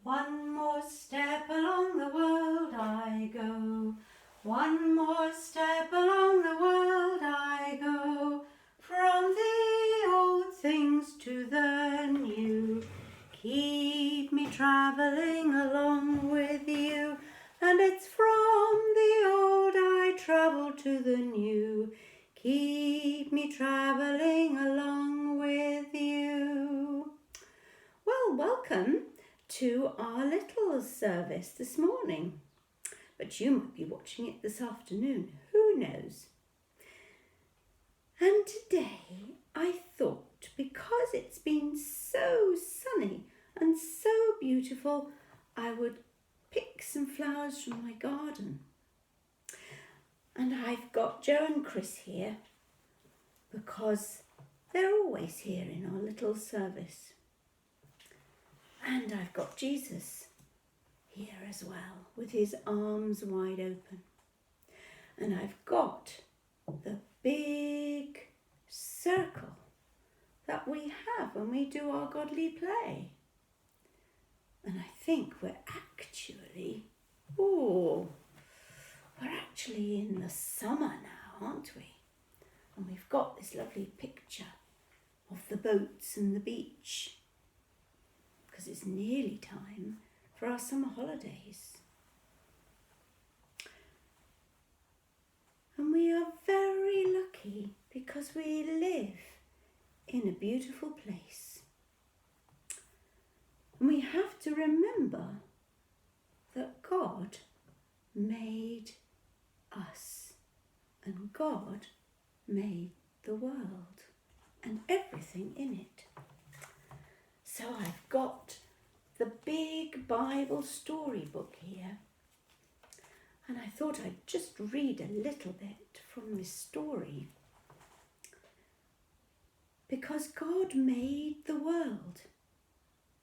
One more step along the world I go. One more step along the world I go. From the old things to the new. Keep me travelling along with you. And it's from the old I travel to the new. Keep me travelling along with you. Well, welcome to our little service this morning. But you might be watching it this afternoon. Who knows? And today I thought, because it's been so sunny and so beautiful, I would pick some flowers from my garden. And I've got Joe and Chris here because they're always here in our little service. And I've got Jesus here as well with his arms wide open. And I've got the big circle that we have when we do our godly play. And I think we're actually in the summer now, aren't we? And we've got this lovely picture of the boats and the beach because it's nearly time for our summer holidays. And we are very lucky because we live in a beautiful place. And we have to remember that God made us and God made the world and everything in it. So I've got the big Bible storybook here, and I thought I'd just read a little bit from this story. Because God made the world,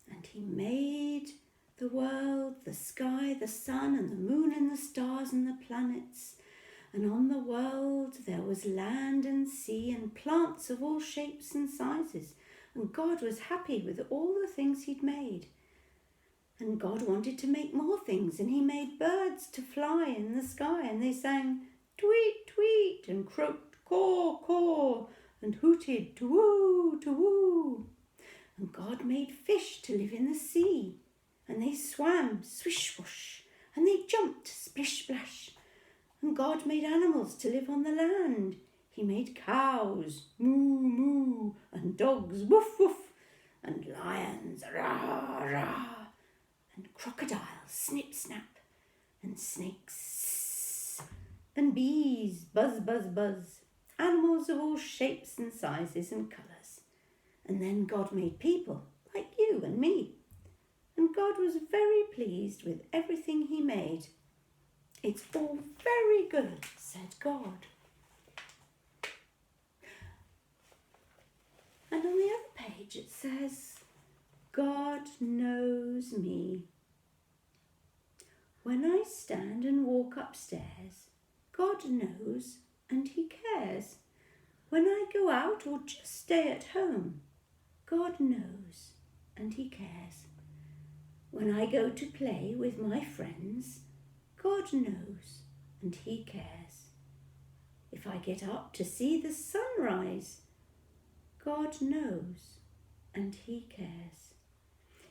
and he made the world, the sky, the sun and the moon and the stars and the planets. And on the world there was land and sea and plants of all shapes and sizes. And God was happy with all the things he'd made. And God wanted to make more things, and he made birds to fly in the sky, and they sang tweet, tweet, and croaked caw, caw, and hooted to-woo, to-woo. And God made fish to live in the sea, and they swam swish, whoosh, and they jumped splish, splash. And God made animals to live on the land. He made cows, moo, moo, and dogs, woof, woof, and lions, rah, rah, and crocodiles, snip, snap, and snakes, and bees, buzz, buzz, buzz, animals of all shapes and sizes and colours. And then God made people like you and me. And God was very pleased with everything he made. It's all very good, said God. And on the other page it says, God knows me. When I stand and walk upstairs, God knows and he cares. When I go out or just stay at home, God knows and he cares. When I go to play with my friends, God knows and he cares. If I get up to see the sunrise, God knows and he cares.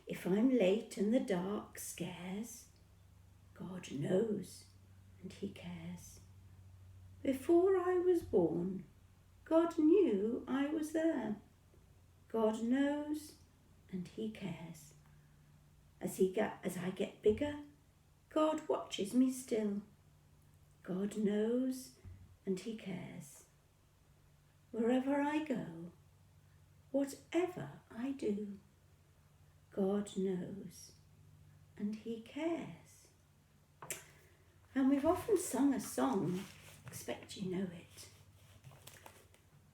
If I'm late and the dark scares, God knows and he cares. Before I was born, God knew I was there. God knows and he cares. As I get bigger, God watches me still. God knows and he cares. Wherever I go, whatever I do, God knows and he cares. And we've often sung a song, expect you know it,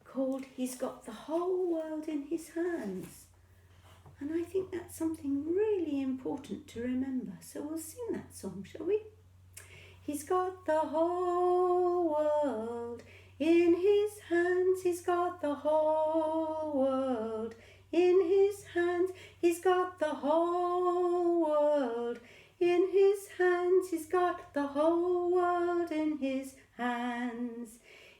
called He's Got the Whole World in His Hands. And I think that's something really important to remember. So we'll sing that song, shall we? He's got the whole world in his hands. He's got the whole world in his hands. He's got the whole world got the whole world in his hands.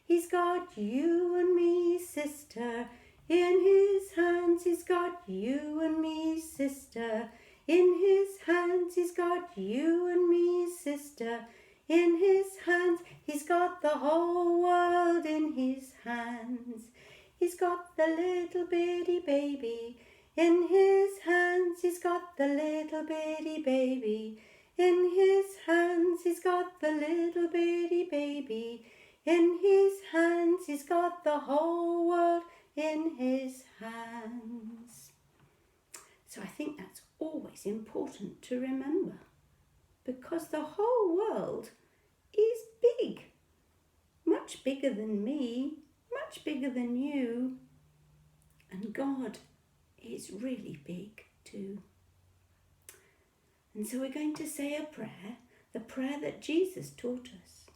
He's got you and me, sister, in his hands. He's got you and me, sister, in his hands. He's got you and me, sister, in his hands. He's got the whole world in his hands. He's got the little bitty baby in his hands. He's got the little bitty baby in his hands. He's got the little bitty baby in his hands. He's got the whole world in his hands. So I think that's always important to remember, because the whole world is big, much bigger than me, much bigger than you, and God is really big too. And so we're going to say a prayer, the prayer that Jesus taught us.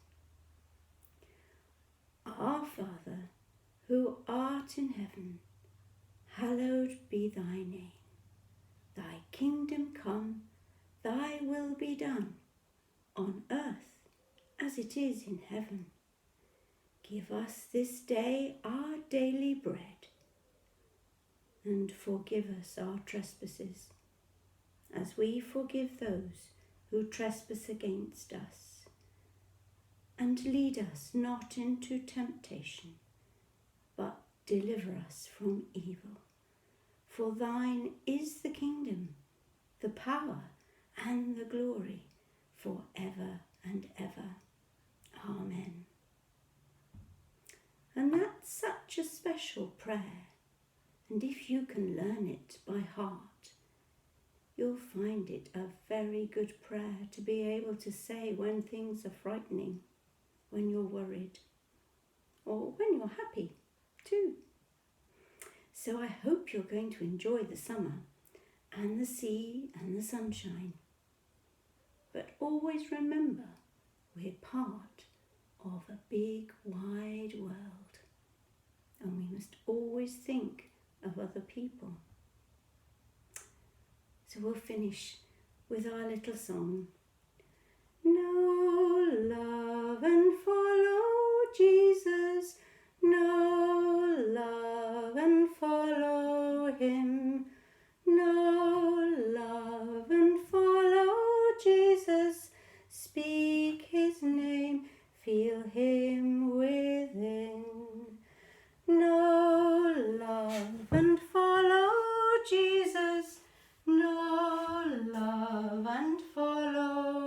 Our Father, who art in heaven, hallowed be thy name. Thy kingdom come, thy will be done, on earth as it is in heaven. Give us this day our daily bread, and forgive us our trespasses, as we forgive those who trespass against us. And lead us not into temptation, but deliver us from evil. For thine is the kingdom, the power, and the glory, for ever and ever. Amen. And that's such a special prayer. And if you can learn it by heart, you'll find it a very good prayer to be able to say when things are frightening, when you're worried, or when you're happy too. So I hope you're going to enjoy the summer and the sea and the sunshine. But always remember, we're part of a big, wide world, and we must always think of other people. So we'll finish with our little song. Know, love and follow Jesus. Know, love and follow him. Know, love and follow Jesus. Speak his name, feel him within. Know, love and follow Jesus. Know, love and follow